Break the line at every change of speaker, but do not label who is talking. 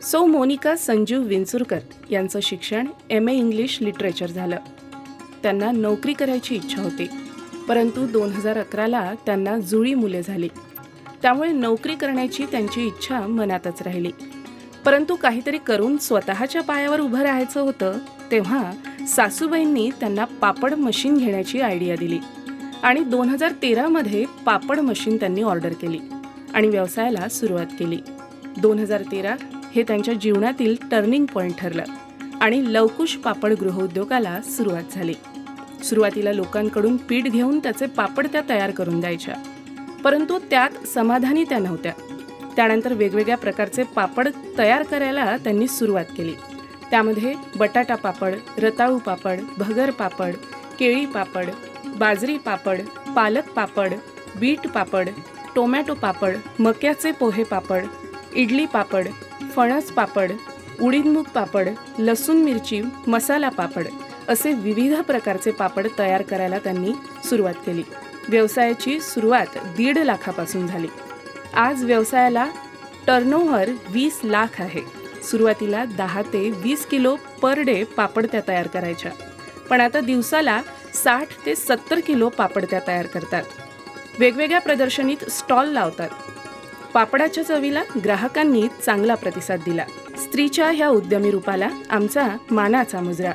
सौ मोनिका संजीव विंचुरकर यांचं शिक्षण MA इंग्लिश लिटरेचर झालं. त्यांना नोकरी करायची इच्छा होती, परंतु 2011ला त्यांना जुळी मुले झाली. त्यामुळे नोकरी करण्याची त्यांची इच्छा मनातच राहिली. परंतु काहीतरी करून स्वतःच्या पायावर उभं राहायचं होतं, तेव्हा सासूबाईंनी त्यांना पापड मशीन घेण्याची आयडिया दिली आणि 2013मध्ये पापड मशीन त्यांनी ऑर्डर केली आणि व्यवसायाला सुरुवात केली. 2013 हे त्यांच्या जीवनातील टर्निंग पॉइंट ठरलं आणि लवकुश पापड गृहउद्योगाला सुरुवात झाली. सुरुवातीला लोकांकडून पीठ घेऊन त्याचे पापड त्या तयार करून द्यायच्या, परंतु त्यात समाधानी त्या नव्हत्या. त्यानंतर वेगवेगळ्या प्रकारचे पापड तयार करायला त्यांनी सुरुवात केली. त्यामध्ये बटाटा पापड, रताळू पापड, भगर पापड, केळी पापड, बाजरी पापड, पालक पापड, बीट पापड, टोमॅटो पापड, मक्याचे पोहे पापड, इडली पापड, फणस पापड, उडीदमूग पापड, लसूण मिरची मसाला पापड असे विविध प्रकारचे पापड तयार करायला त्यांनी सुरुवात केली. व्यवसायाची सुरुवात 1.5 लाखापासून झाली. आज व्यवसायाला टर्नओव्हर 20 लाख आहे. सुरुवातीला 10 ते 20 किलो पर डे पापड त्या तयार करायच्या, पण आता दिवसाला 60 ते 70 किलो पापड त्या तयार करतात. वेगवेगळ्या प्रदर्शनीत स्टॉल लावतात. पापडाच्या चवीला ग्राहकांनी चांगला प्रतिसाद दिला. स्त्रीच्या ह्या उद्यमी रूपाला आमचा मानाचा मुजरा.